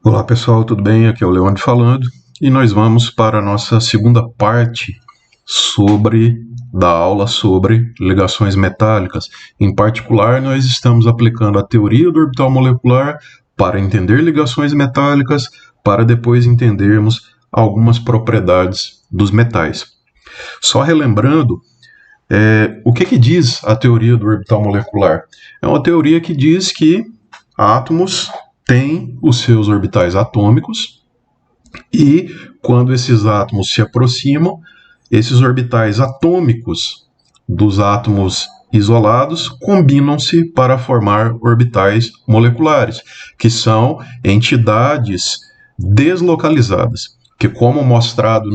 Olá pessoal, tudo bem? Aqui é o Leone falando e nós vamos para a nossa segunda parte da aula sobre ligações metálicas. Em particular, nós estamos aplicando a teoria do orbital molecular para entender ligações metálicas, para depois entendermos algumas propriedades dos metais. Só relembrando, o que diz a teoria do orbital molecular? É uma teoria que diz que átomos têm os seus orbitais atômicos e quando esses átomos se aproximam, esses orbitais atômicos dos átomos isolados combinam-se para formar orbitais moleculares, que são entidades deslocalizadas, que, como mostrado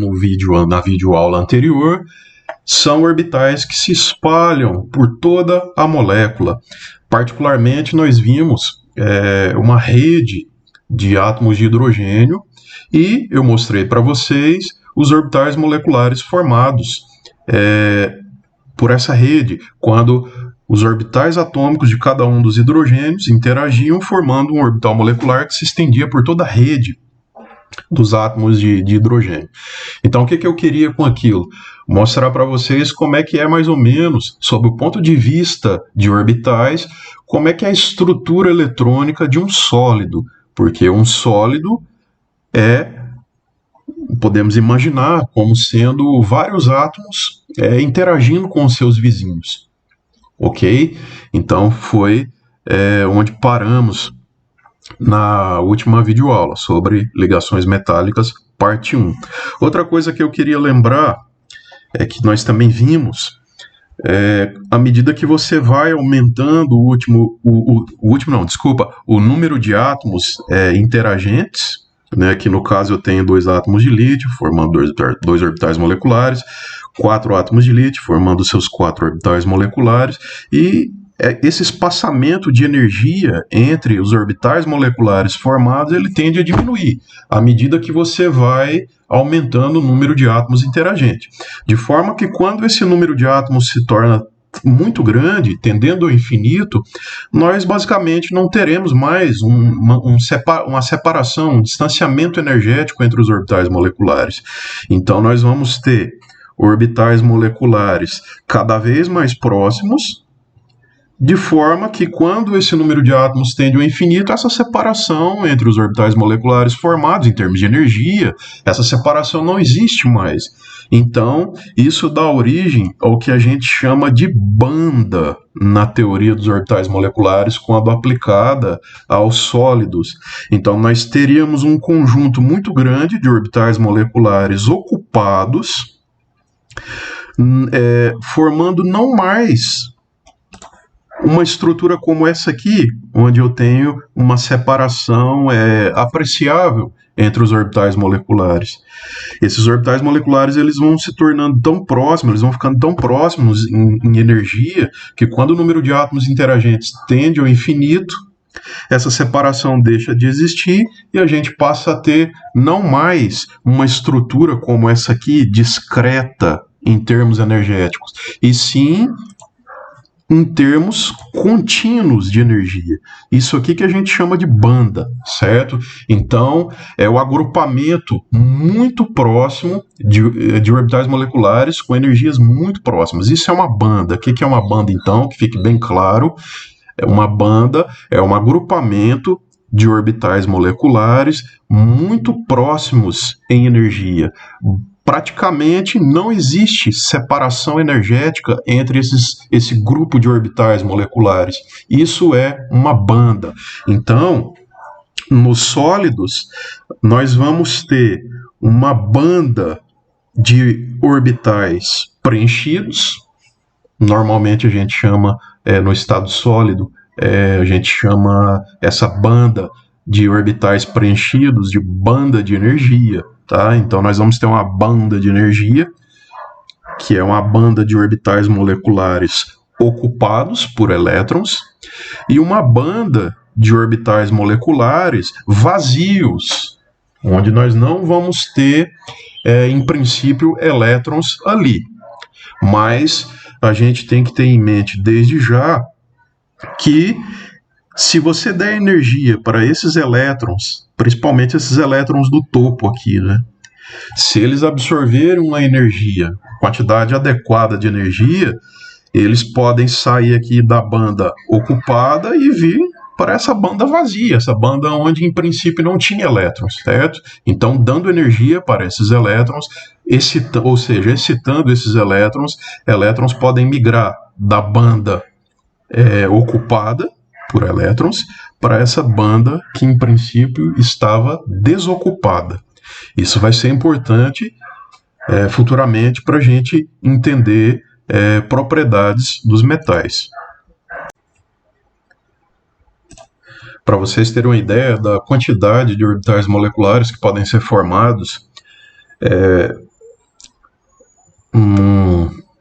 na videoaula anterior, são orbitais que se espalham por toda a molécula. Particularmente, nós vimos uma rede de átomos de hidrogênio e eu mostrei para vocês os orbitais moleculares formados por essa rede, quando os orbitais atômicos de cada um dos hidrogênios interagiam, formando um orbital molecular que se estendia por toda a rede dos átomos de hidrogênio. Então, o que eu queria com aquilo? Mostrar para vocês como é que é mais ou menos, sob o ponto de vista de orbitais, como é que é a estrutura eletrônica de um sólido, porque um sólido podemos imaginar como sendo vários átomos interagindo com os seus vizinhos, ok? Então, foi onde paramos na última videoaula sobre ligações metálicas, parte 1. Outra coisa que eu queria lembrar é que nós também vimos, à medida que você vai aumentando o número de átomos interagentes, né, que no caso eu tenho 2 átomos de lítio, formando dois orbitais moleculares, 4 átomos de lítio, formando seus 4 orbitais moleculares, e esse espaçamento de energia entre os orbitais moleculares formados, ele tende a diminuir à medida que você vai aumentando o número de átomos interagentes. De forma que quando esse número de átomos se torna muito grande, tendendo ao infinito, nós basicamente não teremos mais uma separação, um distanciamento energético entre os orbitais moleculares. Então nós vamos ter orbitais moleculares cada vez mais próximos, de forma que quando esse número de átomos tende ao infinito, essa separação entre os orbitais moleculares formados em termos de energia, essa separação não existe mais. Então, isso dá origem ao que a gente chama de banda na teoria dos orbitais moleculares quando aplicada aos sólidos. Então, nós teríamos um conjunto muito grande de orbitais moleculares ocupados, formando não mais uma estrutura como essa aqui, onde eu tenho uma separação apreciável entre os orbitais moleculares. Esses orbitais moleculares eles vão se tornando tão próximos, eles vão ficando tão próximos em energia, que quando o número de átomos interagentes tende ao infinito, essa separação deixa de existir e a gente passa a ter não mais uma estrutura como essa aqui, discreta em termos energéticos, e sim em termos contínuos de energia. Isso aqui que a gente chama de banda, certo? Então, é o agrupamento muito próximo de orbitais moleculares com energias muito próximas. Isso é uma banda. O que é uma banda, então? Que fique bem claro. Uma banda é um agrupamento de orbitais moleculares muito próximos em energia. Praticamente não existe separação energética entre esse grupo de orbitais moleculares. Isso é uma banda. Então, nos sólidos, nós vamos ter uma banda de orbitais preenchidos. Normalmente a gente chama, no estado sólido, a gente chama essa banda de orbitais preenchidos de banda de energia. Tá? Então nós vamos ter uma banda de energia, que é uma banda de orbitais moleculares ocupados por elétrons, e uma banda de orbitais moleculares vazios, onde nós não vamos ter, em princípio, elétrons ali. Mas a gente tem que ter em mente desde já que Se você der energia para esses elétrons, principalmente esses elétrons do topo aqui, né? Se eles absorverem uma energia, quantidade adequada de energia, eles podem sair aqui da banda ocupada e vir para essa banda vazia, essa banda onde em princípio não tinha elétrons, certo? Então, dando energia para esses elétrons, ou seja, excitando esses elétrons podem migrar da banda ocupada por elétrons para essa banda que em princípio estava desocupada. Isso vai ser importante futuramente para a gente entender propriedades dos metais. Para vocês terem uma ideia da quantidade de orbitais moleculares que podem ser formados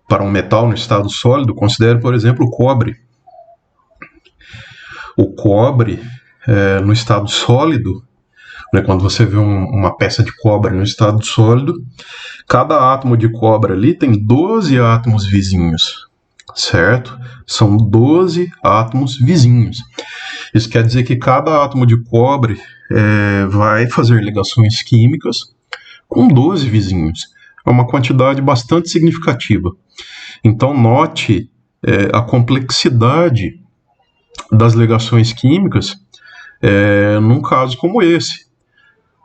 para um metal no estado sólido, considere, por exemplo, o cobre. O cobre, no estado sólido, né, quando você vê uma peça de cobre no estado sólido, cada átomo de cobre ali tem 12 átomos vizinhos, certo? São 12 átomos vizinhos. Isso quer dizer que cada átomo de cobre vai fazer ligações químicas com 12 vizinhos. É uma quantidade bastante significativa. Então, note a complexidade das ligações químicas num caso como esse.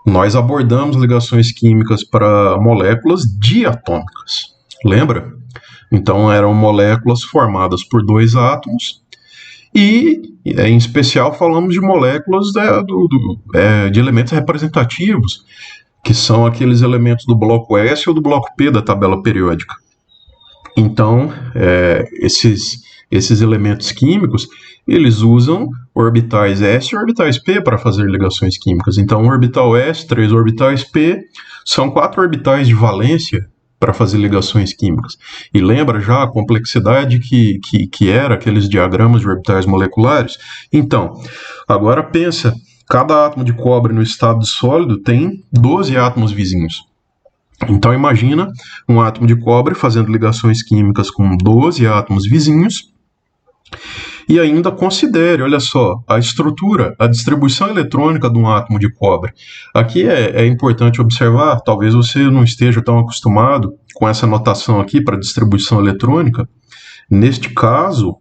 Nós abordamos ligações químicas para moléculas diatômicas, lembra? Então eram moléculas formadas por 2 átomos e, em especial, falamos de moléculas de elementos representativos, que são aqueles elementos do bloco S ou do bloco P da tabela periódica. Então, esses elementos químicos, eles usam orbitais S e orbitais P para fazer ligações químicas. Então, um orbital S, 3 orbitais P, são 4 orbitais de valência para fazer ligações químicas. E lembra já a complexidade que era aqueles diagramas de orbitais moleculares? Então, agora pensa, cada átomo de cobre no estado sólido tem 12 átomos vizinhos. Então imagina um átomo de cobre fazendo ligações químicas com 12 átomos vizinhos e ainda considere, olha só, a estrutura, a distribuição eletrônica de um átomo de cobre. Aqui é importante observar, talvez você não esteja tão acostumado com essa notação aqui para distribuição eletrônica. Neste caso,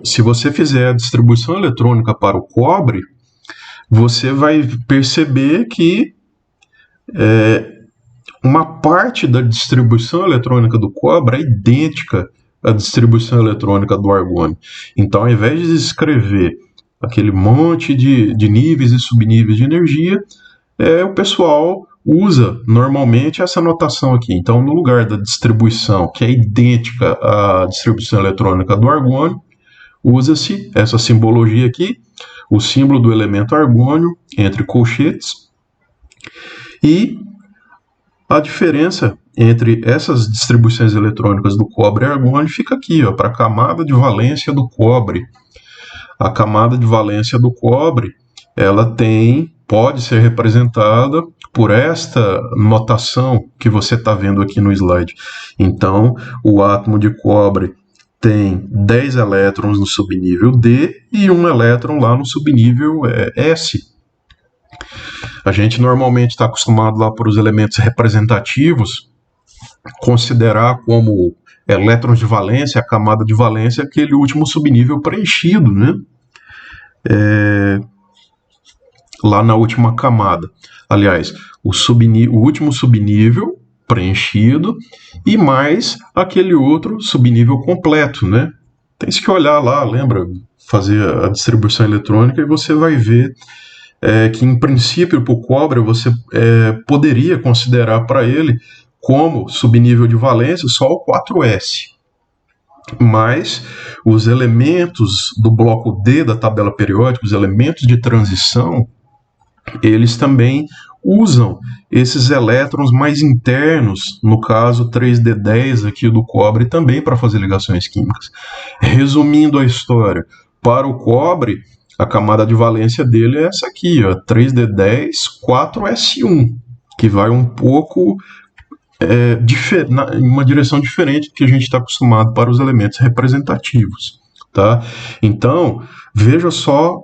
se você fizer a distribuição eletrônica para o cobre, você vai perceber que uma parte da distribuição eletrônica do cobre é idêntica à distribuição eletrônica do argônio. Então, ao invés de escrever aquele monte de níveis e subníveis de energia, o pessoal usa normalmente essa notação aqui. Então, no lugar da distribuição, que é idêntica à distribuição eletrônica do argônio, usa-se essa simbologia aqui, o símbolo do elemento argônio entre colchetes, e a diferença entre essas distribuições eletrônicas do cobre e argônio fica aqui, para a camada de valência do cobre. A camada de valência do cobre, ela pode ser representada por esta notação que você está vendo aqui no slide. Então, o átomo de cobre tem 10 elétrons no subnível D e 1 elétron lá no subnível S. A gente normalmente está acostumado lá para os elementos representativos considerar como elétrons de valência, a camada de valência, aquele último subnível preenchido, né? Lá na última camada. Aliás, o último subnível preenchido e mais aquele outro subnível completo, né? Tem que olhar lá, lembra? Fazer a distribuição eletrônica e você vai ver que, em princípio, para o cobre, você poderia considerar para ele como subnível de valência só o 4s. Mas os elementos do bloco D da tabela periódica, os elementos de transição, eles também usam esses elétrons mais internos, no caso 3d10 aqui do cobre, também para fazer ligações químicas. Resumindo a história, para o cobre, a camada de valência dele é essa aqui, ó, 3d10, 4s1, que vai um pouco em uma direção diferente do que a gente está acostumado para os elementos representativos. tá? Então, veja só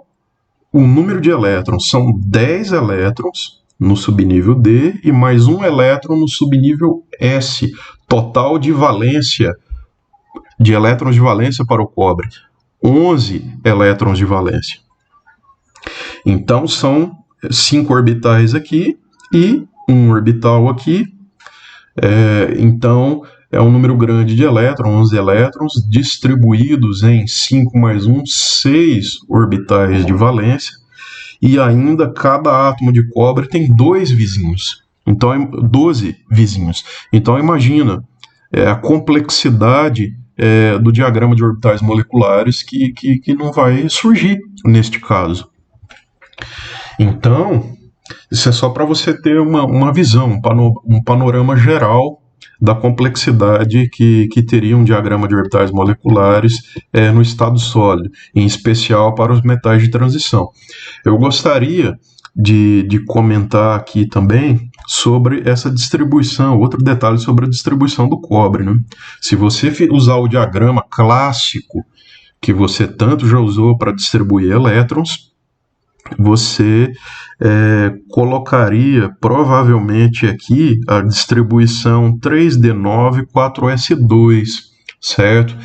o número de elétrons. São 10 elétrons no subnível D e mais um elétron no subnível S. Total de valência, de elétrons de valência para o cobre, 11 elétrons de valência. Então, são 5 orbitais aqui e um orbital aqui. Então, é um número grande de elétrons, 11 elétrons, distribuídos em 5 mais 1, 6 orbitais de valência. E ainda cada átomo de cobre tem 2 vizinhos. Então, 12 vizinhos. Então, imagina a complexidade do diagrama de orbitais moleculares que não vai surgir neste caso. Então, isso é só para você ter uma visão, um panorama geral da complexidade que teria um diagrama de orbitais moleculares no estado sólido, em especial para os metais de transição. Eu gostaria de comentar aqui também sobre essa distribuição, outro detalhe sobre a distribuição do cobre, né? Se você usar o diagrama clássico que você tanto já usou para distribuir elétrons, você colocaria provavelmente aqui a distribuição 3D9, 4S2, certo?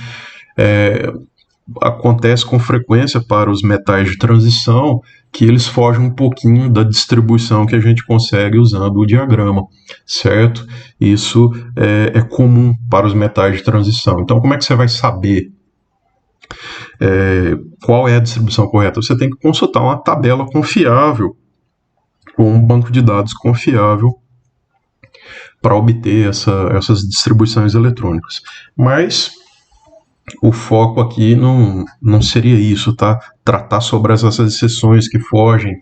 Acontece com frequência para os metais de transição que eles fogem um pouquinho da distribuição que a gente consegue usando o diagrama, certo? Isso é comum para os metais de transição. Então, como é que você vai saber qual é a distribuição correta? Você tem que consultar uma tabela confiável ou um banco de dados confiável para obter essas distribuições eletrônicas. Mas o foco aqui não seria isso, tá? Tratar sobre essas exceções que fogem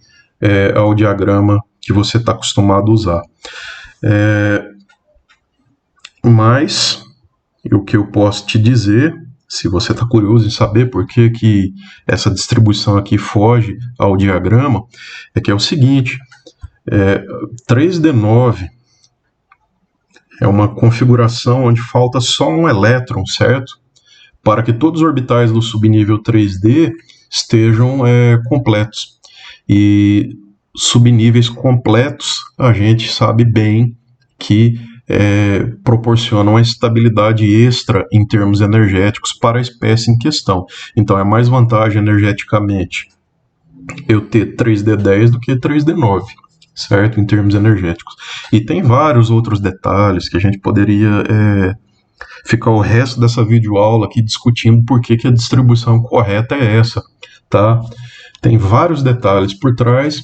ao diagrama que você está acostumado a usar. Mas o que eu posso te dizer, se você está curioso em saber por que essa distribuição aqui foge ao diagrama, é que é o seguinte: 3D9 é uma configuração onde falta só um elétron, certo? Para que todos os orbitais do subnível 3D estejam completos. E subníveis completos, a gente sabe bem que proporcionam a estabilidade extra em termos energéticos para a espécie em questão. Então, é mais vantagem energeticamente eu ter 3D10 do que 3D9, certo? Em termos energéticos. E tem vários outros detalhes que a gente poderia ficar o resto dessa videoaula aqui discutindo por que a distribuição correta é essa, tá? Tem vários detalhes por trás,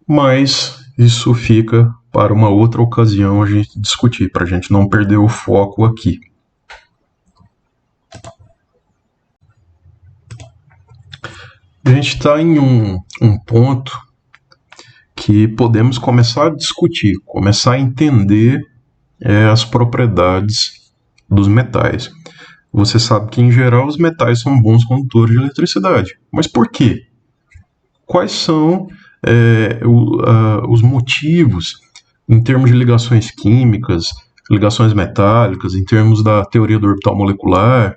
mas isso fica para uma outra ocasião a gente discutir, para a gente não perder o foco aqui. A gente está em um ponto que podemos começar a discutir, começar a entender as propriedades dos metais. Você sabe que, em geral, os metais são bons condutores de eletricidade. Mas por quê? Quais são os motivos, em termos de ligações químicas, ligações metálicas, em termos da teoria do orbital molecular?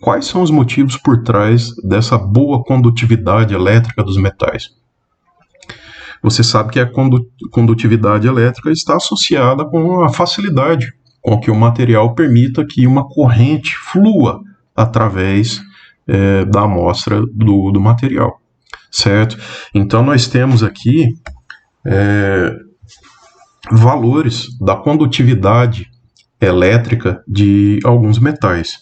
Quais são os motivos por trás dessa boa condutividade elétrica dos metais? Você sabe que a condutividade elétrica está associada com a facilidade com que o material permita que uma corrente flua através da amostra do material, certo? Então, nós temos aqui valores da condutividade elétrica de alguns metais.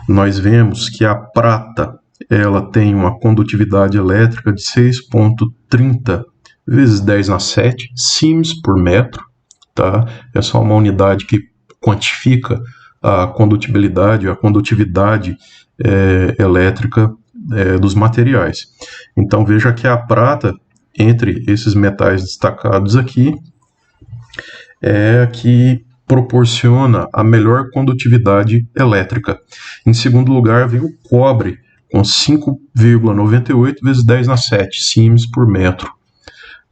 Nós vemos que a prata ela tem uma condutividade elétrica de 6,30 vezes 10 na 7 sims por metro, tá? É só uma unidade que quantifica a condutibilidade, a condutividade elétrica dos materiais. Então veja que a prata, entre esses metais destacados aqui, é a que proporciona a melhor condutividade elétrica. Em segundo lugar vem o cobre, com 5,98 vezes 10 na 7 sims por metro.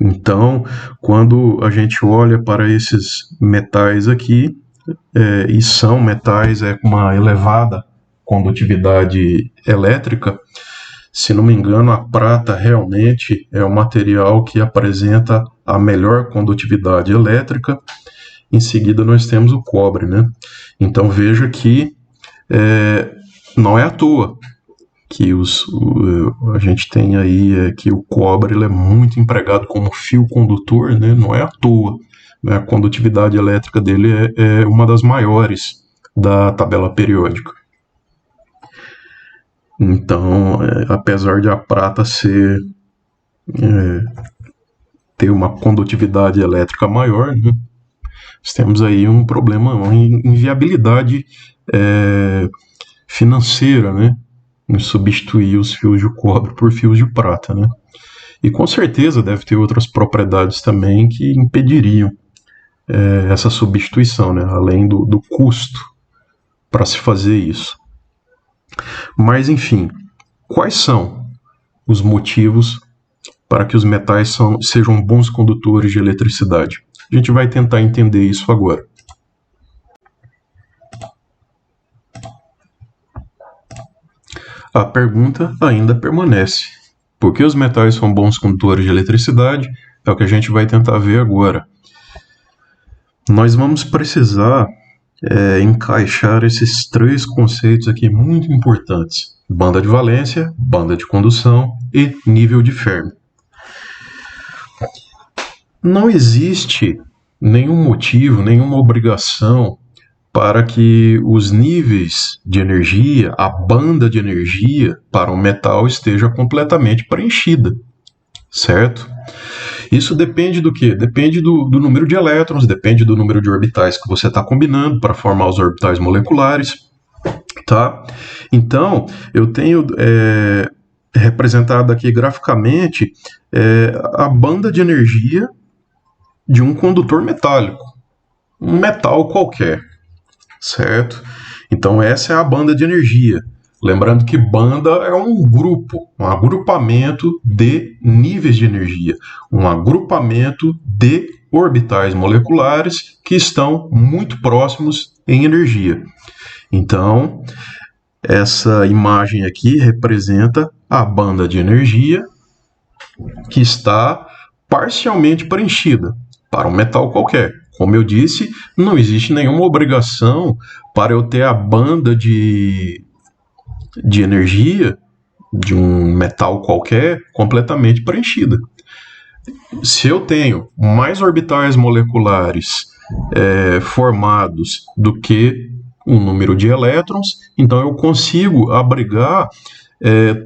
Então, quando a gente olha para esses metais aqui, e são metais com uma elevada condutividade elétrica, se não me engano, a prata realmente é o material que apresenta a melhor condutividade elétrica. Em seguida, nós temos o cobre, né? Então, veja que não é à toa que a gente tem aí que o cobre ele é muito empregado como fio condutor, né? Não é à toa, né? A condutividade elétrica dele é uma das maiores da tabela periódica. Então, apesar de a prata ter uma condutividade elétrica maior, né? Nós temos aí um problema, uma inviabilidade financeira, né? Em substituir os fios de cobre por fios de prata, né? E com certeza deve ter outras propriedades também que impediriam essa substituição, né? Além do custo para se fazer isso. Mas, enfim, quais são os motivos para que os metais sejam bons condutores de eletricidade? A gente vai tentar entender isso agora. A pergunta ainda permanece. Por que os metais são bons condutores de eletricidade? É o que a gente vai tentar ver agora. Nós vamos precisar encaixar esses três conceitos aqui muito importantes: banda de valência, banda de condução e nível de Fermi. Não existe nenhum motivo, nenhuma obrigação para que os níveis de energia, a banda de energia para um metal esteja completamente preenchida, certo? Isso depende do quê? Depende do número de elétrons, depende do número de orbitais que você está combinando para formar os orbitais moleculares, tá? Então, eu tenho representado aqui graficamente a banda de energia de um condutor metálico, um metal qualquer, certo? Então essa é a banda de energia. Lembrando que banda é um grupo, um agrupamento de níveis de energia, um agrupamento de orbitais moleculares que estão muito próximos em energia. Então, essa imagem aqui representa a banda de energia que está parcialmente preenchida para um metal qualquer. Como eu disse, não existe nenhuma obrigação para eu ter a banda de energia de um metal qualquer completamente preenchida. Se eu tenho mais orbitais moleculares formados do que um número de elétrons, então eu consigo abrigar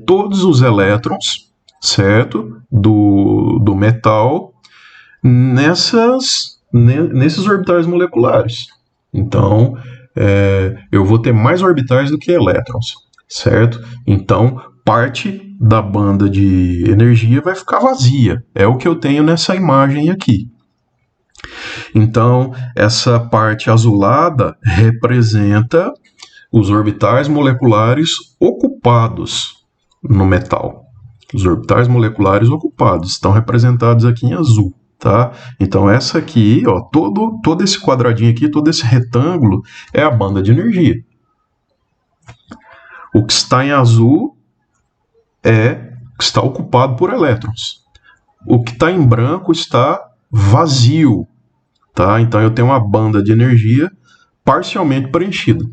todos os elétrons, certo, do metal nesses orbitais moleculares. Então, eu vou ter mais orbitais do que elétrons, certo? Então, parte da banda de energia vai ficar vazia. É o que eu tenho nessa imagem aqui. Então, essa parte azulada representa os orbitais moleculares ocupados no metal. Os orbitais moleculares ocupados estão representados aqui em azul. Tá? Então essa aqui, ó, todo esse quadradinho aqui, todo esse retângulo é a banda de energia. O que está em azul está ocupado por elétrons. O que está em branco está vazio. Tá? Então eu tenho uma banda de energia parcialmente preenchida.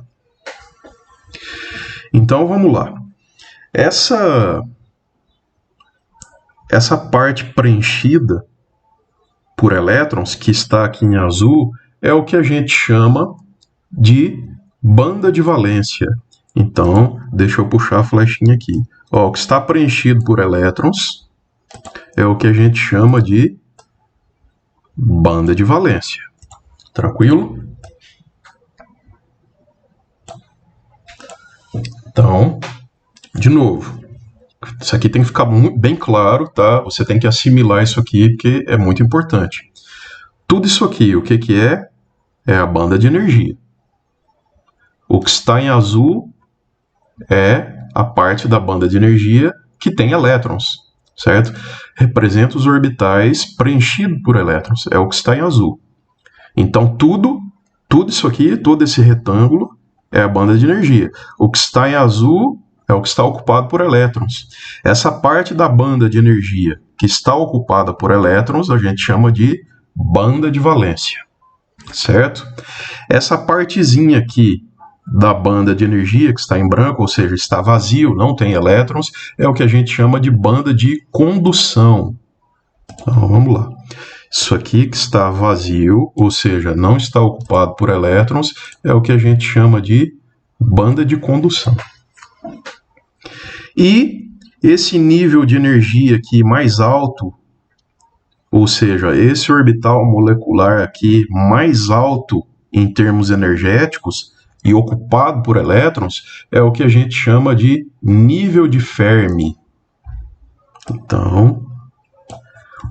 Então vamos lá. Essa parte preenchida por elétrons, que está aqui em azul, é o que a gente chama de banda de valência. Então, deixa eu puxar a flechinha aqui. Ó, o que está preenchido por elétrons é o que a gente chama de banda de valência. Tranquilo? Então, de novo, isso aqui tem que ficar bem claro, tá? Você tem que assimilar isso aqui, porque é muito importante. Tudo isso aqui, o que é? É a banda de energia. O que está em azul é a parte da banda de energia que tem elétrons, certo? Representa os orbitais preenchidos por elétrons, é o que está em azul. Então, tudo isso aqui, todo esse retângulo, é a banda de energia. O que está em azul é o que está ocupado por elétrons. Essa parte da banda de energia que está ocupada por elétrons a gente chama de banda de valência, certo? Essa partezinha aqui da banda de energia que está em branco, ou seja, está vazio, não tem elétrons, é o que a gente chama de banda de condução. Então, vamos lá. Isso aqui que está vazio, ou seja, não está ocupado por elétrons, é o que a gente chama de banda de condução. E esse nível de energia aqui mais alto, ou seja, esse orbital molecular aqui mais alto em termos energéticos e ocupado por elétrons, é o que a gente chama de nível de Fermi. Então,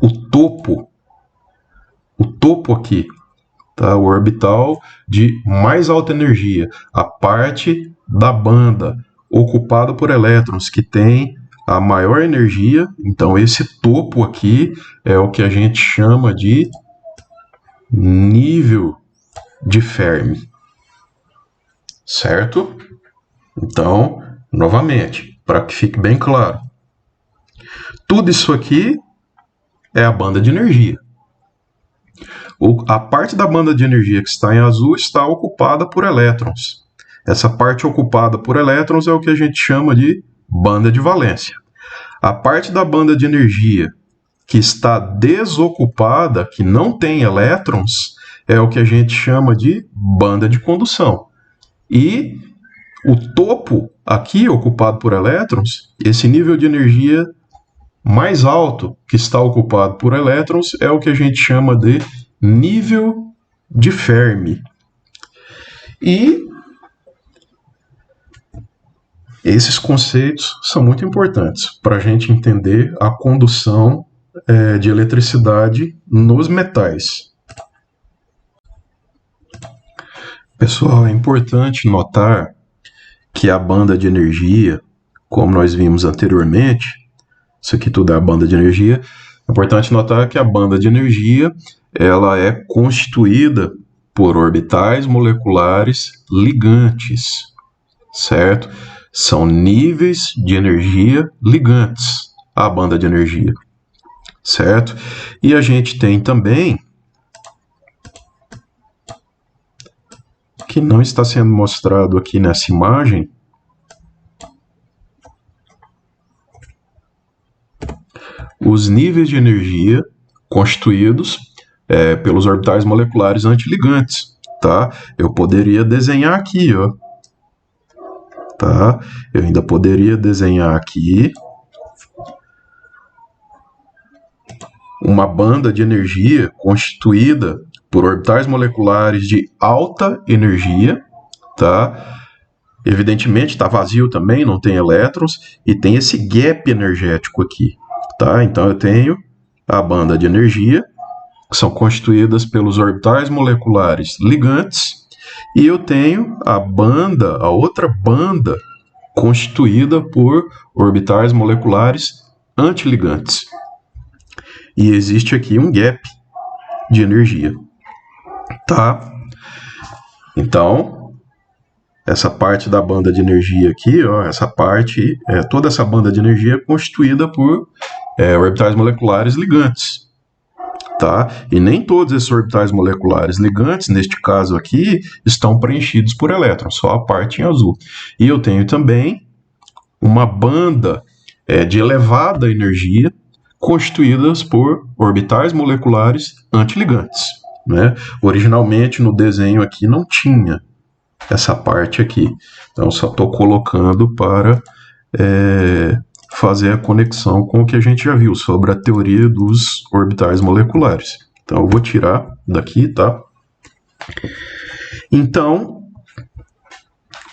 o topo aqui, tá? O orbital de mais alta energia, a parte da banda ocupada por elétrons que tem a maior energia, então esse topo aqui é o que a gente chama de nível de Fermi, certo? Então, novamente, para que fique bem claro, tudo isso aqui é a banda de energia. A parte da banda de energia que está em azul está ocupada por elétrons. Essa parte ocupada por elétrons é o que a gente chama de banda de valência. A parte da banda de energia que está desocupada, que não tem elétrons, é o que a gente chama de banda de condução. E o topo aqui, ocupado por elétrons, esse nível de energia mais alto que está ocupado por elétrons, é o que a gente chama de nível de Fermi. E esses conceitos são muito importantes para a gente entender a condução de eletricidade nos metais. Pessoal, é importante notar que a banda de energia, como nós vimos anteriormente, isso aqui tudo é a banda de energia, é importante notar que a banda de energia ela é constituída por orbitais moleculares ligantes, certo? São níveis de energia ligantes, a banda de energia, certo? E a gente tem também, que não está sendo mostrado aqui nessa imagem, os níveis de energia constituídos pelos orbitais moleculares antiligantes, tá? Eu poderia desenhar aqui, ó, tá? Eu ainda poderia desenhar aqui uma banda de energia constituída por orbitais moleculares de alta energia, tá? Evidentemente está vazio também, não tem elétrons, e tem esse gap energético aqui, tá? Então eu tenho a banda de energia, que são constituídas pelos orbitais moleculares ligantes, e eu tenho a outra banda, constituída por orbitais moleculares antiligantes. E existe aqui um gap de energia, tá? Então, essa parte da banda de energia aqui, ó, toda essa banda de energia é constituída por orbitais moleculares ligantes, tá? E nem todos esses orbitais moleculares ligantes, neste caso aqui, estão preenchidos por elétrons, só a parte em azul. E eu tenho também uma banda de elevada energia, constituídas por orbitais moleculares antiligantes, né? Originalmente no desenho aqui não tinha essa parte aqui, então só estou colocando para fazer a conexão com o que a gente já viu sobre a teoria dos orbitais moleculares. Então eu vou tirar daqui, tá? Então,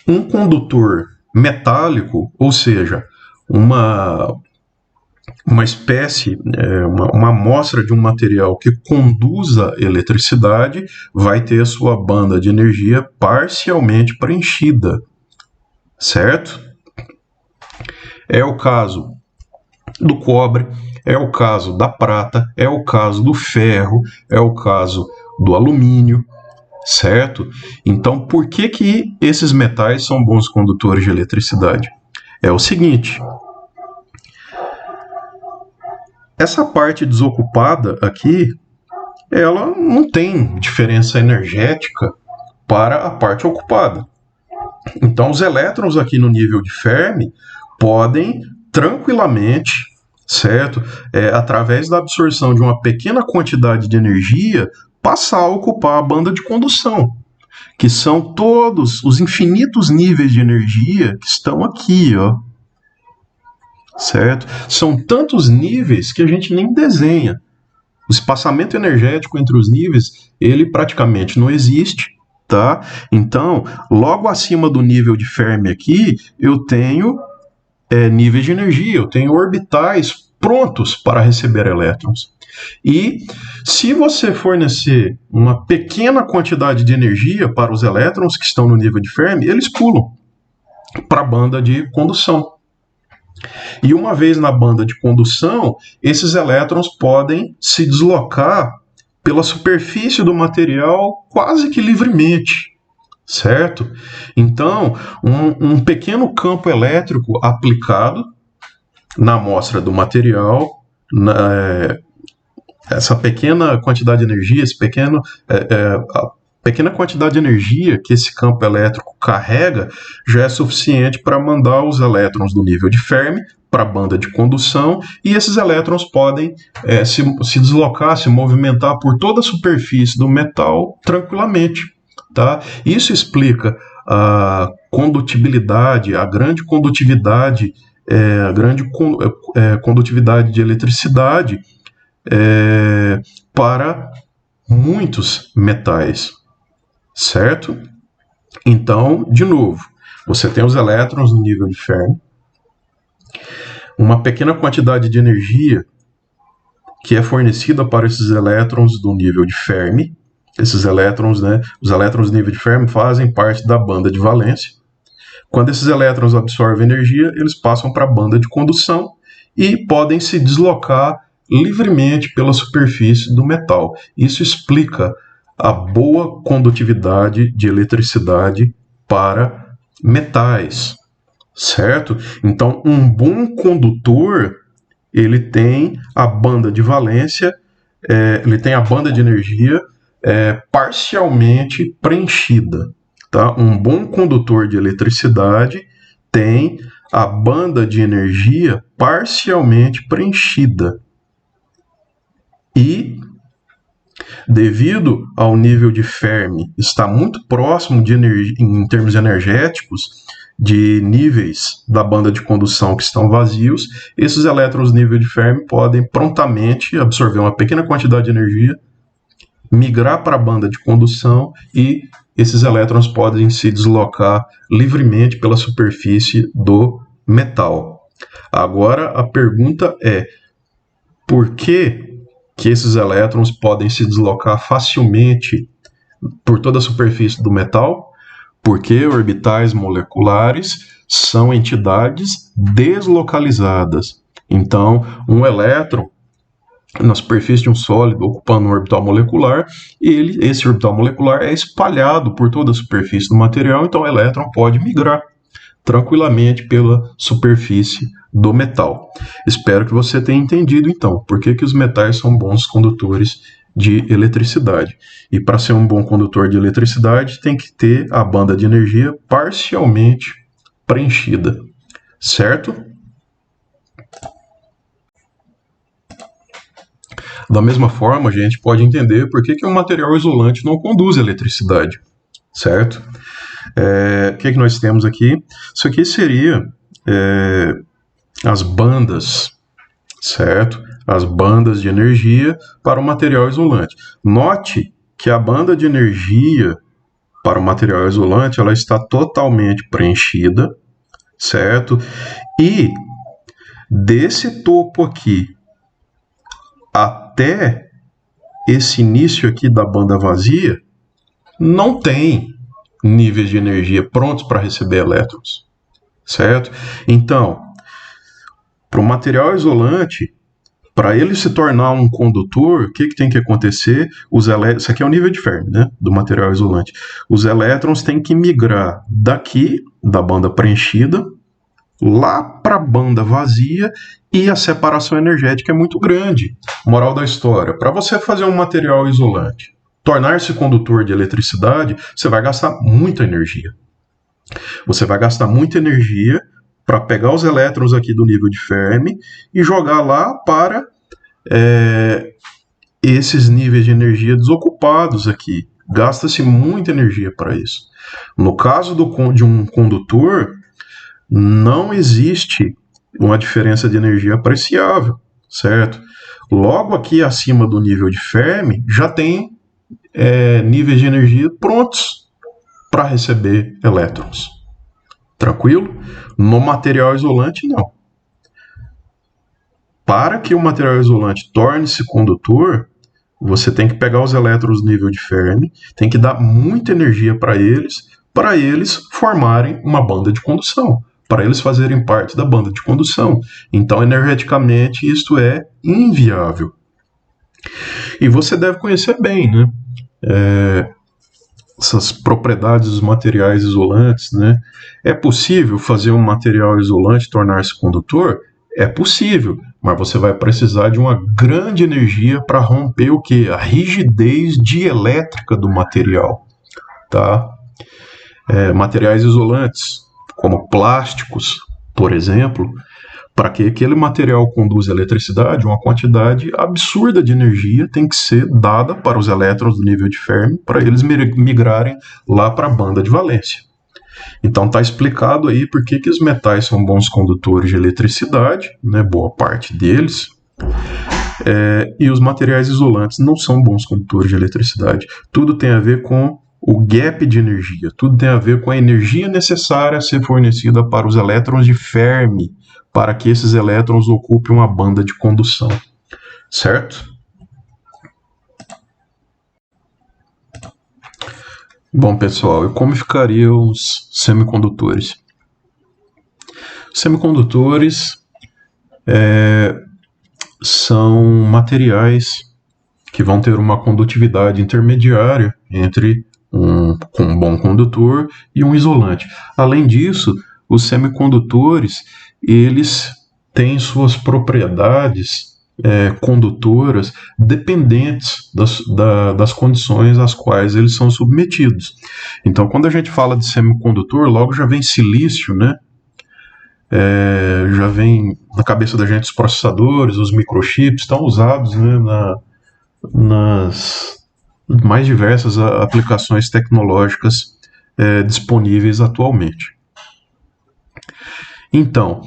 um condutor metálico, ou seja, uma espécie, uma amostra de um material que conduza eletricidade, vai ter a sua banda de energia parcialmente preenchida, certo? É o caso do cobre, é o caso da prata, é o caso do ferro, é o caso do alumínio, certo? Então, por que que esses metais são bons condutores de eletricidade? É o seguinte, essa parte desocupada aqui, ela não tem diferença energética para a parte ocupada. Então, os elétrons aqui no nível de Fermi podem tranquilamente, certo? Através da absorção de uma pequena quantidade de energia, passar a ocupar a banda de condução, que são todos os infinitos níveis de energia que estão aqui, ó. Certo? São tantos níveis que a gente nem desenha. O espaçamento energético entre os níveis, ele praticamente não existe, tá? Então, logo acima do nível de Fermi aqui, eu tenho níveis de energia, eu tenho orbitais prontos para receber elétrons. E se você fornecer uma pequena quantidade de energia para os elétrons que estão no nível de Fermi, eles pulam para a banda de condução. E uma vez na banda de condução, esses elétrons podem se deslocar pela superfície do material quase que livremente, certo? Então, um pequeno campo elétrico aplicado na amostra do material, essa pequena quantidade de energia, a pequena quantidade de energia que esse campo elétrico carrega já é suficiente para mandar os elétrons do nível de Fermi para a banda de condução, e esses elétrons podem se deslocar, se movimentar por toda a superfície do metal tranquilamente. Tá? Isso explica a condutibilidade, a grande condutividade, condutividade de eletricidade para muitos metais, certo? Então, de novo, você tem os elétrons no nível de Fermi, uma pequena quantidade de energia que é fornecida para esses elétrons do nível de Fermi. Esses elétrons, os elétrons do nível de Fermi fazem parte da banda de valência. Quando esses elétrons absorvem energia, eles passam para a banda de condução e podem se deslocar livremente pela superfície do metal. Isso explica a boa condutividade de eletricidade para metais, certo? Então, um bom condutor, ele tem a banda de valência, ele tem a banda de energia parcialmente preenchida. Tá? Um bom condutor de eletricidade tem a banda de energia parcialmente preenchida. E, devido ao nível de Fermi estar muito próximo de energia, em termos energéticos, de níveis da banda de condução que estão vazios, esses elétrons nível de Fermi podem prontamente absorver uma pequena quantidade de energia, migrar para a banda de condução e esses elétrons podem se deslocar livremente pela superfície do metal. Agora a pergunta é: por que esses elétrons podem se deslocar facilmente por toda a superfície do metal? Porque orbitais moleculares são entidades deslocalizadas. Então, um elétron na superfície de um sólido ocupando um orbital molecular, esse orbital molecular é espalhado por toda a superfície do material, então o elétron pode migrar tranquilamente pela superfície do metal. Espero que você tenha entendido, então, por que os metais são bons condutores de eletricidade. E para ser um bom condutor de eletricidade, tem que ter a banda de energia parcialmente preenchida, certo? Da mesma forma, a gente pode entender por que um material isolante não conduz eletricidade, certo? O que nós temos aqui? Isso aqui seria as bandas, certo? As bandas de energia para o material isolante. Note que a banda de energia para o material isolante ela está totalmente preenchida, certo? E desse topo aqui até esse início aqui da banda vazia, não tem níveis de energia prontos para receber elétrons, certo? Então, para o material isolante, Para ele se tornar um condutor, o que tem que acontecer? Isso aqui é o nível de Fermi, né, do material isolante. Os elétrons têm que migrar daqui, da banda preenchida, lá para a banda vazia, e a separação energética é muito grande. Moral da história, para você fazer um material isolante, tornar-se condutor de eletricidade, você vai gastar muita energia. Você vai gastar muita energia para pegar os elétrons aqui do nível de Fermi e jogar lá para esses níveis de energia desocupados aqui. Gasta-se muita energia para isso. No caso de um condutor, não existe uma diferença de energia apreciável, certo? Logo aqui acima do nível de Fermi, já tem níveis de energia prontos para receber elétrons. Tranquilo? No material isolante, não. Para que o material isolante torne-se condutor, você tem que pegar os elétrons do nível de Fermi, tem que dar muita energia para eles formarem uma banda de condução, para eles fazerem parte da banda de condução. Então, energeticamente, isto é inviável. E você deve conhecer bem, né? Essas propriedades dos materiais isolantes, né? É possível fazer um material isolante tornar-se condutor? É possível, mas você vai precisar de uma grande energia para romper o quê? A rigidez dielétrica do material, tá? Materiais isolantes, como plásticos, por exemplo, para que aquele material conduza eletricidade, uma quantidade absurda de energia tem que ser dada para os elétrons do nível de Fermi para eles migrarem lá para a banda de valência. Então está explicado aí por que os metais são bons condutores de eletricidade, né, boa parte deles, e os materiais isolantes não são bons condutores de eletricidade. Tudo tem a ver com o gap de energia, tudo tem a ver com a energia necessária a ser fornecida para os elétrons de Fermi, para que esses elétrons ocupem uma banda de condução, certo? Bom, pessoal, e como ficariam os semicondutores? Os semicondutores são materiais que vão ter uma condutividade intermediária entre um bom condutor e um isolante. Além disso, os semicondutores eles têm suas propriedades condutoras dependentes das condições às quais eles são submetidos. Então, quando a gente fala de semicondutor, logo já vem silício, né? Já vem na cabeça da gente os processadores, os microchips, estão usados, né, nas mais diversas aplicações tecnológicas disponíveis atualmente. Então,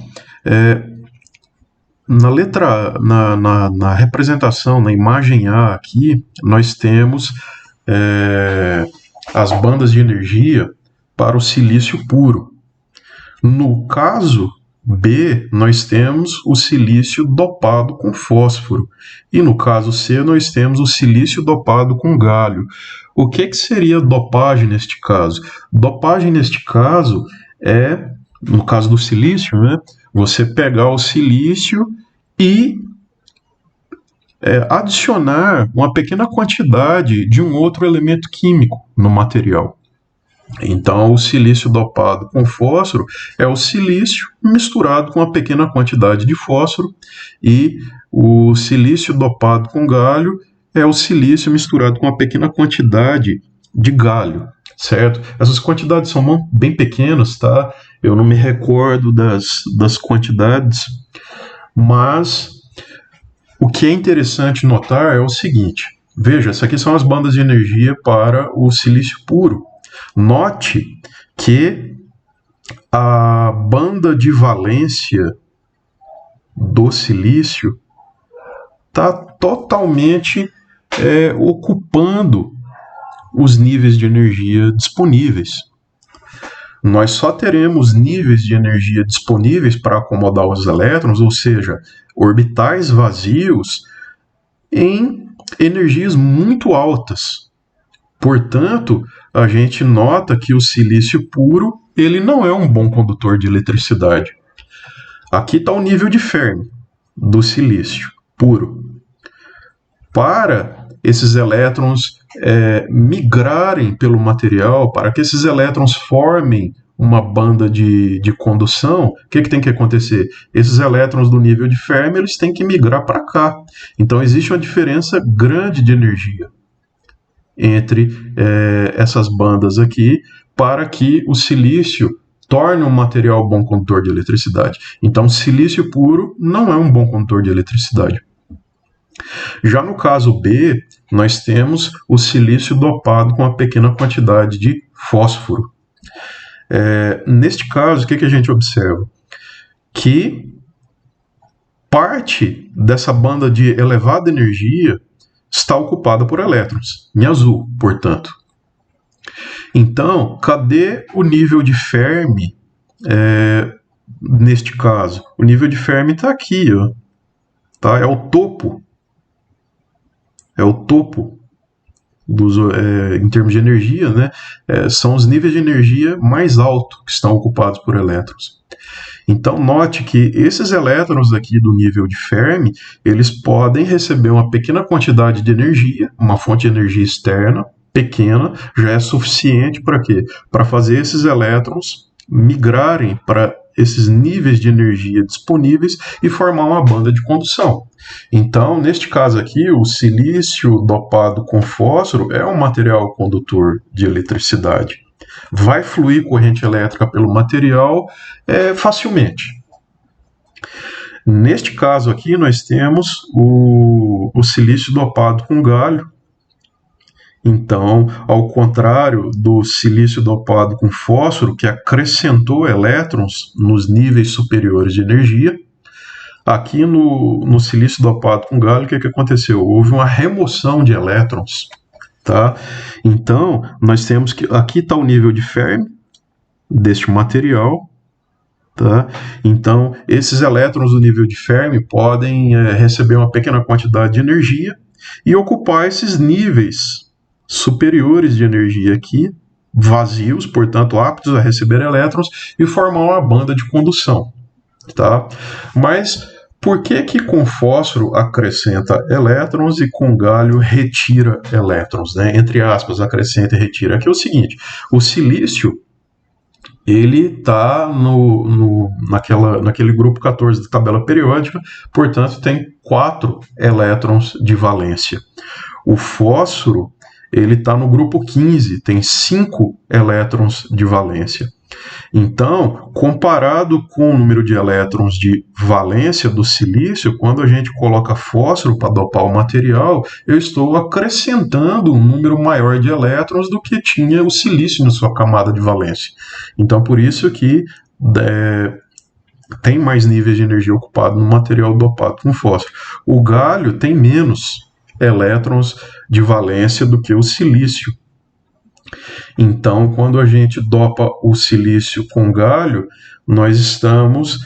na representação, na imagem A aqui, nós temos as bandas de energia para o silício puro. No caso B, nós temos o silício dopado com fósforo. E no caso C, nós temos o silício dopado com galho. O que seria dopagem neste caso? Dopagem neste caso no caso do silício, né, você pegar o silício e adicionar uma pequena quantidade de um outro elemento químico no material. Então, o silício dopado com fósforo é o silício misturado com uma pequena quantidade de fósforo, e o silício dopado com galho é o silício misturado com uma pequena quantidade de galho, certo? Essas quantidades são bem pequenas, tá? Eu não me recordo das quantidades, mas o que é interessante notar é o seguinte: veja, essas aqui são as bandas de energia para o silício puro. Note que a banda de valência do silício está totalmente ocupando os níveis de energia disponíveis. Nós só teremos níveis de energia disponíveis para acomodar os elétrons, ou seja, orbitais vazios, em energias muito altas. Portanto, a gente nota que o silício puro ele não é um bom condutor de eletricidade. Aqui está o nível de Fermi do silício. puro. Para esses elétrons migrarem pelo material, para que esses elétrons formem uma banda de condução, o que tem que acontecer? Esses elétrons do nível de Fermi, eles têm que migrar para cá. Então existe uma diferença grande de energia entre essas bandas aqui, para que o silício torne um material bom condutor de eletricidade. Então, silício puro não é um bom condutor de eletricidade. Já no caso B, nós temos o silício dopado com uma pequena quantidade de fósforo. Neste caso, o que a gente observa? Que parte dessa banda de elevada energia está ocupada por elétrons, em azul, portanto. Então, cadê o nível de Fermi neste caso? O nível de Fermi está aqui, ó, tá? É o topo. É o topo em termos de energia, né? São os níveis de energia mais altos que estão ocupados por elétrons. Então, note que esses elétrons aqui do nível de Fermi, eles podem receber uma pequena quantidade de energia, uma fonte de energia externa, pequena, já é suficiente para quê? Para fazer esses elétrons migrarem para esses níveis de energia disponíveis e formar uma banda de condução. Então, neste caso aqui, o silício dopado com fósforo é um material condutor de eletricidade. Vai fluir corrente elétrica pelo material facilmente. Neste caso aqui, nós temos o silício dopado com galho. Então, ao contrário do silício dopado com fósforo, que acrescentou elétrons nos níveis superiores de energia, aqui no silício dopado com galho, o que aconteceu? Houve uma remoção de elétrons. Tá? Então, nós temos que aqui está o nível de Fermi deste material. Tá? Então, esses elétrons do nível de Fermi podem receber uma pequena quantidade de energia e ocupar esses níveis superiores de energia aqui, vazios, portanto aptos a receber elétrons, e formar uma banda de condução. Tá? Mas por que com fósforo acrescenta elétrons e com galho retira elétrons, né? Entre aspas, acrescenta e retira. Aqui é o seguinte, o silício ele está naquele grupo 14 da tabela periódica, portanto tem 4 elétrons de valência. O fósforo ele está no grupo 15, tem 5 elétrons de valência. Então, comparado com o número de elétrons de valência do silício, quando a gente coloca fósforo para dopar o material, eu estou acrescentando um número maior de elétrons do que tinha o silício na sua camada de valência. Então, por isso que tem mais níveis de energia ocupado no material dopado com fósforo. O galho tem menos elétrons de valência do que o silício. Então, quando a gente dopa o silício com galho, nós estamos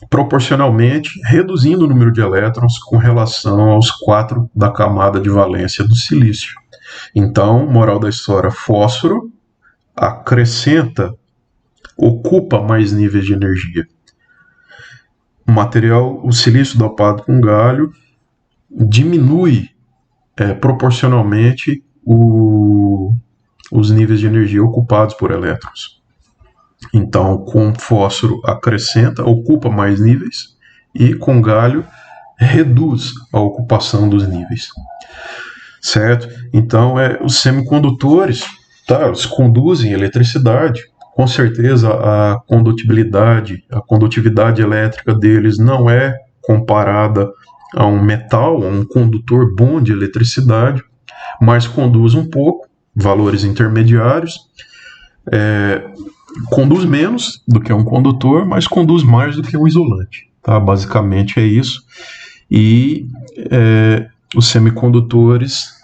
proporcionalmente reduzindo o número de elétrons com relação aos 4 da camada de valência do silício. Então, moral da história, fósforo ocupa mais níveis de energia. O silício dopado com galho diminui proporcionalmente os níveis de energia ocupados por elétrons. Então, com fósforo ocupa mais níveis, e com galho reduz a ocupação dos níveis. Certo? Então, os semicondutores, tá, eles conduzem eletricidade. Com certeza, a condutividade elétrica deles não é comparada a um metal, a um condutor bom de eletricidade, mas conduz um pouco, valores intermediários, conduz menos do que um condutor, mas conduz mais do que um isolante. Tá? Basicamente é isso. E os semicondutores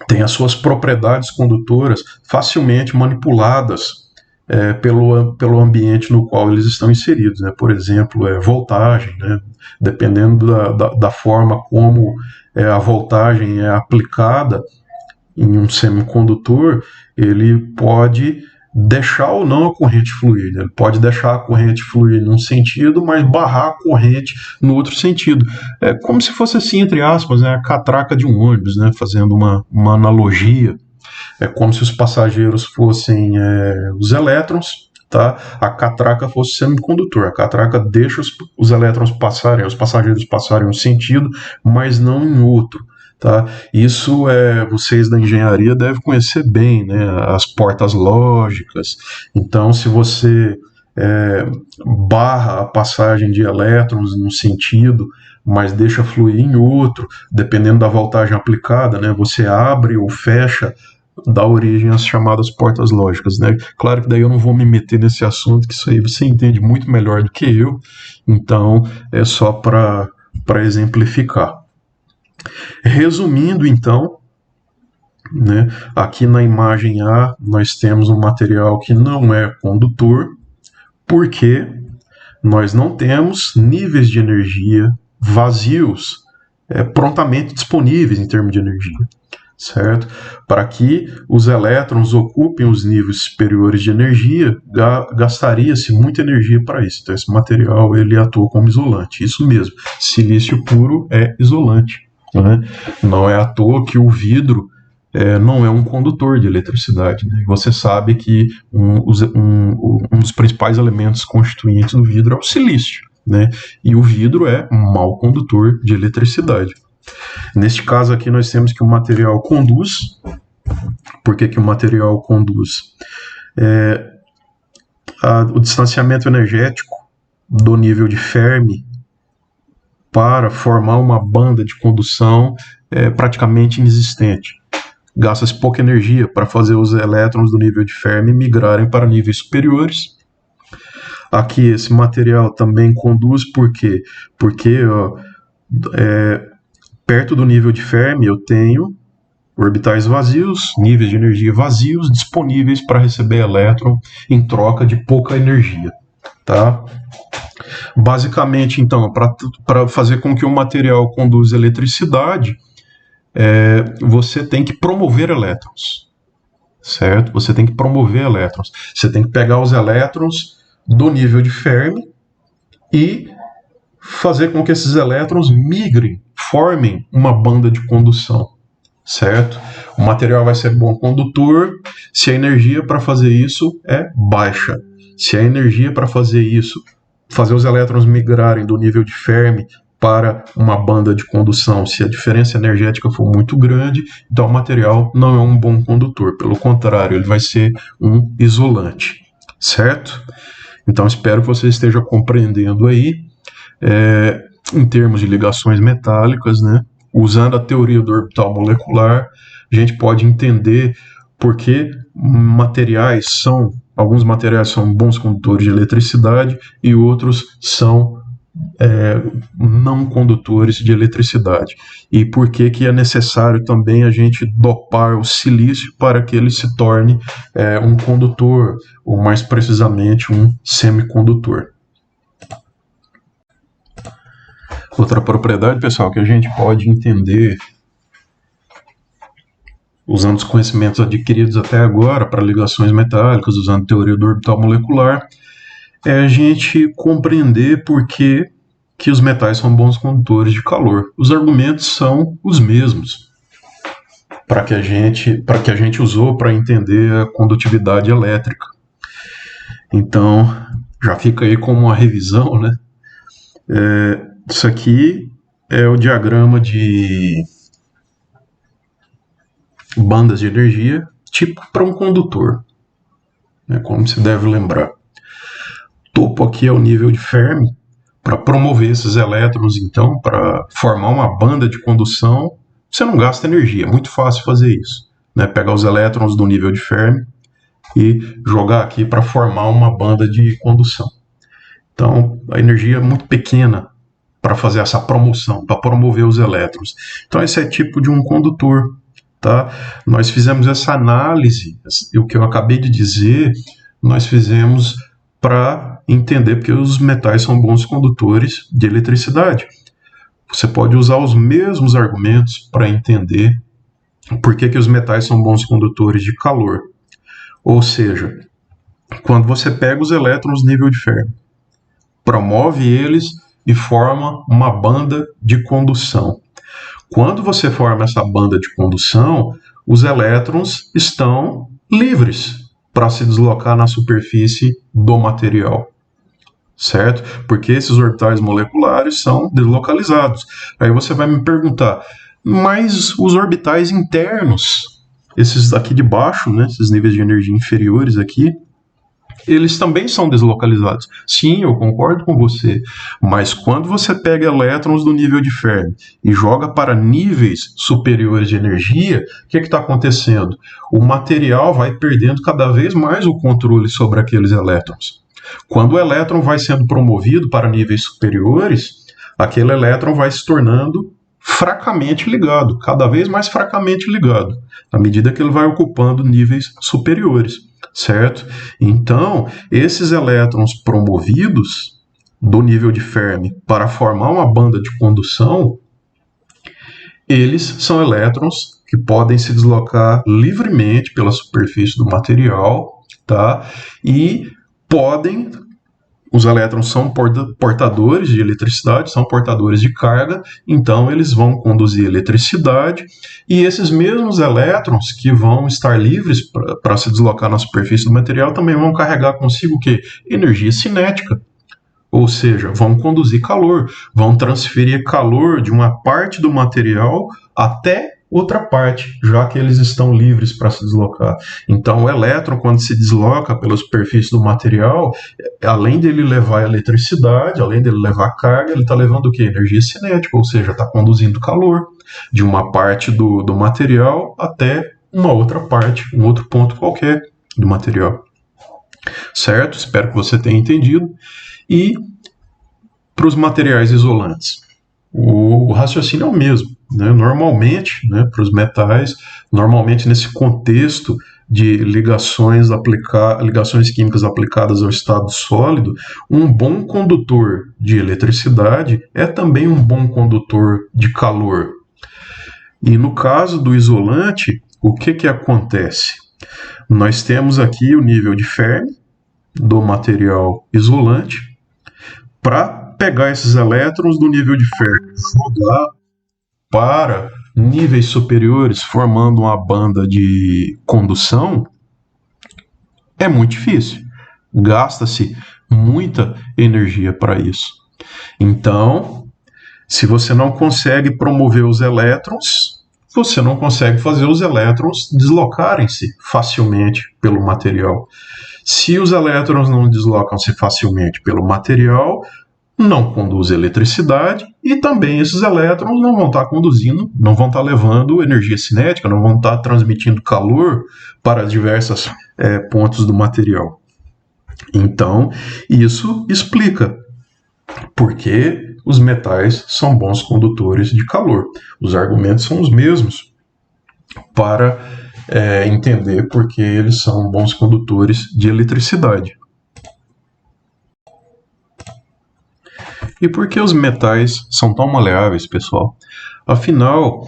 têm as suas propriedades condutoras facilmente manipuladas pelo ambiente no qual eles estão inseridos, né? Por exemplo, voltagem, né? Dependendo da forma como a voltagem é aplicada em um semicondutor, ele pode deixar ou não a corrente fluir. Ele pode deixar a corrente fluir num sentido, mas barrar a corrente no outro sentido. É como se fosse assim, entre aspas, né, a catraca de um ônibus, né, fazendo uma analogia. É como se os passageiros fossem os elétrons, tá? A catraca fosse o semicondutor. A catraca deixa os elétrons passarem, os passageiros passarem um sentido, mas não em outro. Tá? Isso vocês da engenharia devem conhecer bem, né? As portas lógicas. Então, se você barra a passagem de elétrons num sentido, mas deixa fluir em outro, dependendo da voltagem aplicada, né? Você abre ou fecha, dá origem às chamadas portas lógicas, né? Claro que daí eu não vou me meter nesse assunto, que isso aí você entende muito melhor do que eu. Então, é só para exemplificar. Resumindo, então, né, aqui na imagem A nós temos um material que não é condutor, porque nós não temos níveis de energia vazios prontamente disponíveis em termos de energia, certo? Para que os elétrons ocupem os níveis superiores de energia, gastaria-se muita energia para isso. Então esse material ele atua como isolante, isso mesmo, silício puro é isolante. Né? Não é à toa que o vidro não é um condutor de eletricidade. Né? Você sabe que um dos principais elementos constituintes do vidro é o silício. Né? E o vidro é um mau condutor de eletricidade. Neste caso aqui nós temos que o material conduz. Por que o material conduz? O distanciamento energético do nível de Fermi para formar uma banda de condução é praticamente inexistente. Gasta-se pouca energia para fazer os elétrons do nível de Fermi migrarem para níveis superiores. Aqui esse material também conduz por quê? Porque perto do nível de Fermi eu tenho orbitais vazios, níveis de energia vazios disponíveis para receber elétron em troca de pouca energia. Tá? Basicamente, então, para fazer com que o material conduza eletricidade, você tem que promover elétrons, certo? Você tem que promover elétrons. Você tem que pegar os elétrons do nível de Fermi e fazer com que esses elétrons migrem, formem uma banda de condução, certo? O material vai ser bom condutor se a energia para fazer isso é baixa. Se a energia para fazer isso, fazer os elétrons migrarem do nível de Fermi para uma banda de condução, se a diferença energética for muito grande, então o material não é um bom condutor. Pelo contrário, ele vai ser um isolante, certo? Então espero que você esteja compreendendo aí, em termos de ligações metálicas, né? Usando a teoria do orbital molecular, a gente pode entender por que alguns materiais são bons condutores de eletricidade e outros são não condutores de eletricidade. E por que é necessário também a gente dopar o silício para que ele se torne um condutor, ou mais precisamente um semicondutor. Outra propriedade, pessoal, que a gente pode entender usando os conhecimentos adquiridos até agora para ligações metálicas, usando a teoria do orbital molecular, é a gente compreender por que os metais são bons condutores de calor. Os argumentos são os mesmos para que a gente usou para entender a condutividade elétrica. Então, já fica aí como uma revisão, né? Isso aqui é o diagrama de bandas de energia, tipo para um condutor, né, como se deve lembrar. Topo aqui é o nível de Fermi. Para promover esses elétrons, então, para formar uma banda de condução, você não gasta energia, é muito fácil fazer isso. Né? Pegar os elétrons do nível de Fermi e jogar aqui para formar uma banda de condução. Então, a energia é muito pequena para fazer essa promoção, para promover os elétrons. Então, esse é tipo de um condutor. Tá? Nós fizemos essa análise, o que eu acabei de dizer, nós fizemos para entender porque os metais são bons condutores de eletricidade. Você pode usar os mesmos argumentos para entender por que os metais são bons condutores de calor. Ou seja, quando você pega os elétrons nível de Fermi, promove eles e forma uma banda de condução. Quando você forma essa banda de condução, os elétrons estão livres para se deslocar na superfície do material, certo? Porque esses orbitais moleculares são deslocalizados. Aí você vai me perguntar, mas os orbitais internos, esses aqui de baixo, né, esses níveis de energia inferiores aqui, eles também são deslocalizados. Sim, eu concordo com você, mas quando você pega elétrons do nível de Fermi e joga para níveis superiores de energia, o que está acontecendo? O material vai perdendo cada vez mais o controle sobre aqueles elétrons. Quando o elétron vai sendo promovido para níveis superiores, aquele elétron vai se tornando fracamente ligado, cada vez mais fracamente ligado, à medida que ele vai ocupando níveis superiores, certo? Então, esses elétrons promovidos do nível de Fermi para formar uma banda de condução, eles são elétrons que podem se deslocar livremente pela superfície do material, tá? E podem, os elétrons são portadores de eletricidade, são portadores de carga, então eles vão conduzir eletricidade, e esses mesmos elétrons que vão estar livres para se deslocar na superfície do material também vão carregar consigo o quê? Energia cinética. Ou seja, vão conduzir calor, vão transferir calor de uma parte do material até outra parte, já que eles estão livres para se deslocar. Então, o elétron, quando se desloca pela superfície do material, além dele levar eletricidade, além dele levar carga, ele está levando o quê? Energia cinética, ou seja, está conduzindo calor de uma parte do material até uma outra parte, um outro ponto qualquer do material. Certo? Espero que você tenha entendido. E para os materiais isolantes, o raciocínio é o mesmo. Né? Normalmente, né, para os metais, normalmente nesse contexto de ligações químicas aplicadas ao estado sólido, um bom condutor de eletricidade é também um bom condutor de calor. E no caso do isolante, o que acontece? Nós temos aqui o nível de Fermi do material isolante. Para pegar esses elétrons do nível de Fermi e jogar para níveis superiores, formando uma banda de condução, é muito difícil. Gasta-se muita energia para isso. Então, se você não consegue promover os elétrons, você não consegue fazer os elétrons deslocarem-se facilmente pelo material. Se os elétrons não deslocam-se facilmente pelo material, não conduz eletricidade e também esses elétrons não vão estar conduzindo, não vão estar levando energia cinética, não vão estar transmitindo calor para diversos pontos do material. Então, isso explica por que os metais são bons condutores de calor. Os argumentos são os mesmos para entender por que eles são bons condutores de eletricidade. E por que os metais são tão maleáveis, pessoal? Afinal,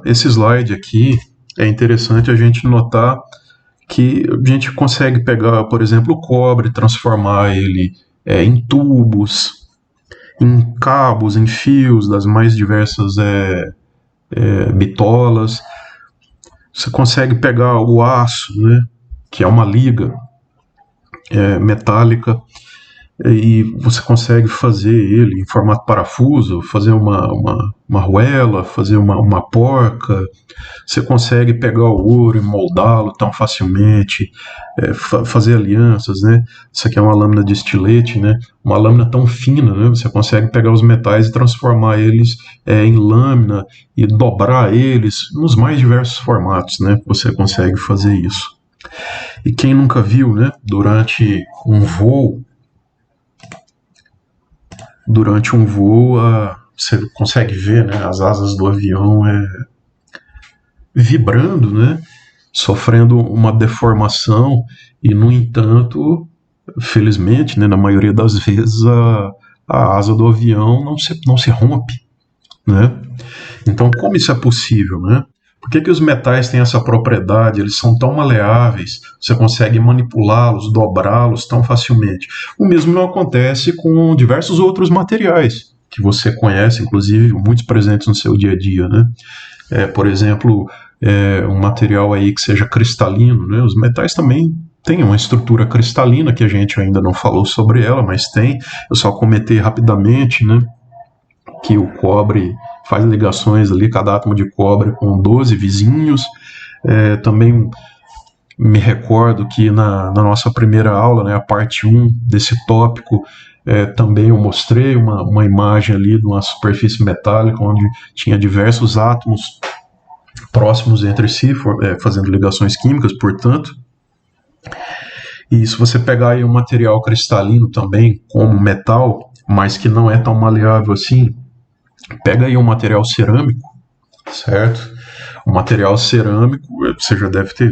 esse slide aqui é interessante a gente notar que a gente consegue pegar, por exemplo, o cobre, transformar ele em tubos, em cabos, em fios das mais diversas bitolas. Você consegue pegar o aço, né, que é uma liga metálica, e você consegue fazer ele em formato parafuso, fazer uma arruela, fazer uma porca. Você consegue pegar o ouro e moldá-lo tão facilmente, fazer alianças, né? Isso aqui é uma lâmina de estilete, né? Uma lâmina tão fina, né? Você consegue pegar os metais e transformar eles em lâmina e dobrar eles nos mais diversos formatos, né? Você consegue fazer isso. E quem nunca viu, né? Durante um voo, você consegue ver, né, as asas do avião vibrando, né, sofrendo uma deformação, e, no entanto, felizmente, né, na maioria das vezes, a asa do avião não se rompe. Né? Então, como isso é possível? Né? Por que os metais têm essa propriedade? Eles são tão maleáveis, você consegue manipulá-los, dobrá-los tão facilmente. O mesmo não acontece com diversos outros materiais que você conhece, inclusive muitos presentes no seu dia a dia, né? Por exemplo, um material aí que seja cristalino, né? Os metais também têm uma estrutura cristalina que a gente ainda não falou sobre ela, mas tem. Eu só comentei rapidamente, né, que o cobre faz ligações ali, cada átomo de cobre com 12 vizinhos. Também me recordo que na nossa primeira aula, né, a parte 1 desse tópico, também eu mostrei uma imagem ali de uma superfície metálica onde tinha diversos átomos próximos entre si, fazendo ligações químicas, portanto. E se você pegar aí um material cristalino também, como metal, mas que não é tão maleável assim, pega aí um material cerâmico, certo? Um material cerâmico, você já deve ter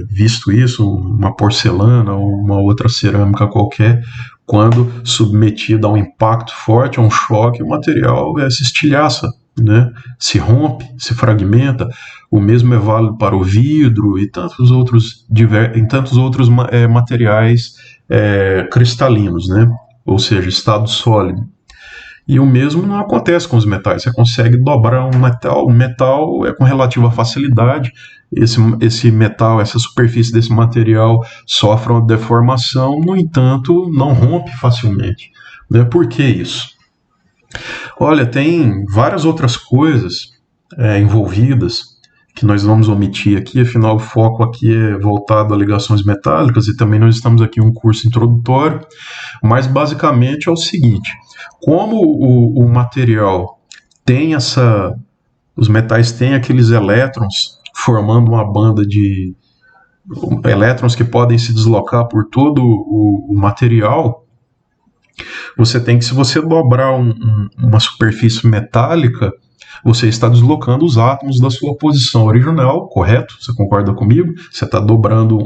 visto isso, uma porcelana ou uma outra cerâmica qualquer, quando submetida a um impacto forte, a um choque, o material se estilhaça, né? Se rompe, se fragmenta. O mesmo é válido para o vidro e tantos outros materiais cristalinos, né? Ou seja, estado sólido. E o mesmo não acontece com os metais. Você consegue dobrar um metal. O metal é com relativa facilidade. Esse metal, essa superfície desse material sofre uma deformação, no entanto, não rompe facilmente. Né? Por que isso? Olha, tem várias outras coisas envolvidas que nós vamos omitir aqui, afinal o foco aqui é voltado a ligações metálicas e também nós estamos aqui em um curso introdutório, mas basicamente é o seguinte: como o material tem os metais têm aqueles elétrons formando uma banda de elétrons que podem se deslocar por todo o material, se você dobrar uma superfície metálica, você está deslocando os átomos da sua posição original, correto? Você concorda comigo? Você está dobrando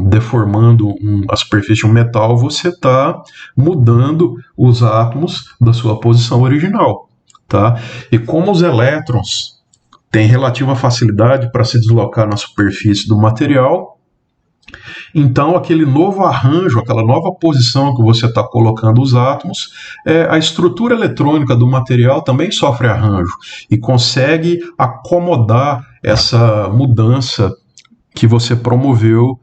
deformando a superfície de um metal, você está mudando os átomos da sua posição original, tá? E como os elétrons têm relativa facilidade para se deslocar na superfície do material, então aquele novo arranjo, aquela nova posição que você está colocando os átomos, a estrutura eletrônica do material também sofre arranjo e consegue acomodar essa mudança que você promoveu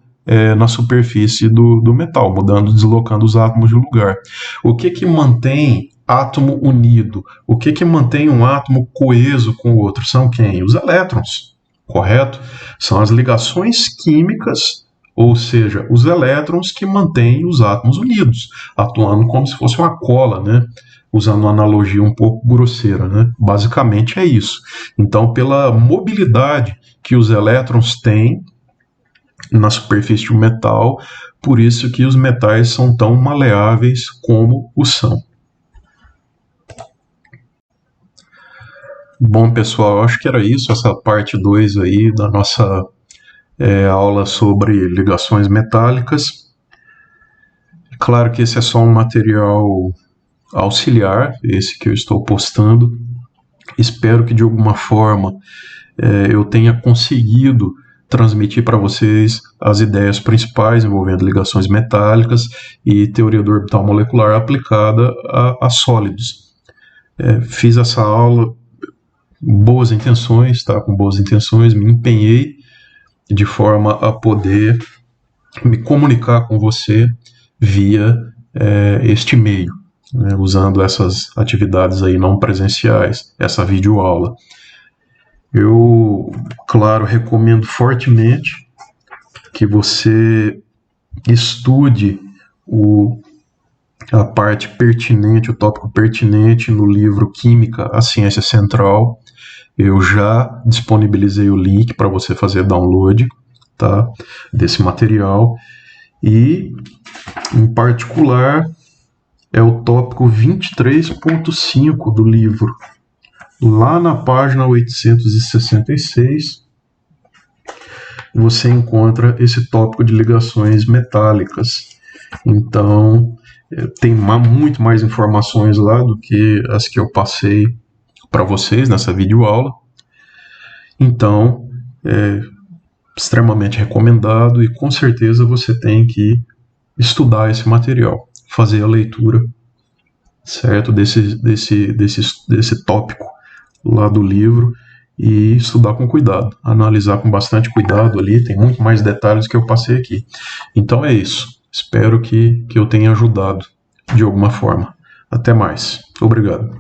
na superfície do metal, deslocando os átomos de lugar. O que mantém átomo unido? O que mantém um átomo coeso com o outro? São quem? Os elétrons, correto? São as ligações químicas, ou seja, os elétrons que mantêm os átomos unidos, atuando como se fosse uma cola, né? Usando uma analogia um pouco grosseira, né? Basicamente é isso. Então, pela mobilidade que os elétrons têm na superfície de um metal, por isso que os metais são tão maleáveis como o são. Bom, pessoal, acho que era isso, essa parte 2 aí da nossa aula sobre ligações metálicas. Claro que esse é só um material auxiliar, esse que eu estou postando. Espero que de alguma forma eu tenha conseguido transmitir para vocês as ideias principais envolvendo ligações metálicas e teoria do orbital molecular aplicada a sólidos. Fiz essa aula boas intenções, tá? Com boas intenções, me empenhei de forma a poder me comunicar com você via este meio, né? Usando essas atividades aí não presenciais, essa videoaula. Eu, claro, recomendo fortemente que você estude a parte pertinente, o tópico pertinente no livro Química, a Ciência Central. Eu já disponibilizei o link para você fazer download, tá, desse material. E, em particular, é o tópico 23.5 do livro. Lá na página 866, você encontra esse tópico de ligações metálicas. Então, tem muito mais informações lá do que as que eu passei para vocês nessa videoaula. Então, é extremamente recomendado e com certeza você tem que estudar esse material, fazer a leitura, certo, desse tópico lá do livro e estudar com cuidado, analisar com bastante cuidado ali, tem muito mais detalhes que eu passei aqui. Então é isso, espero que eu tenha ajudado de alguma forma. Até mais, obrigado.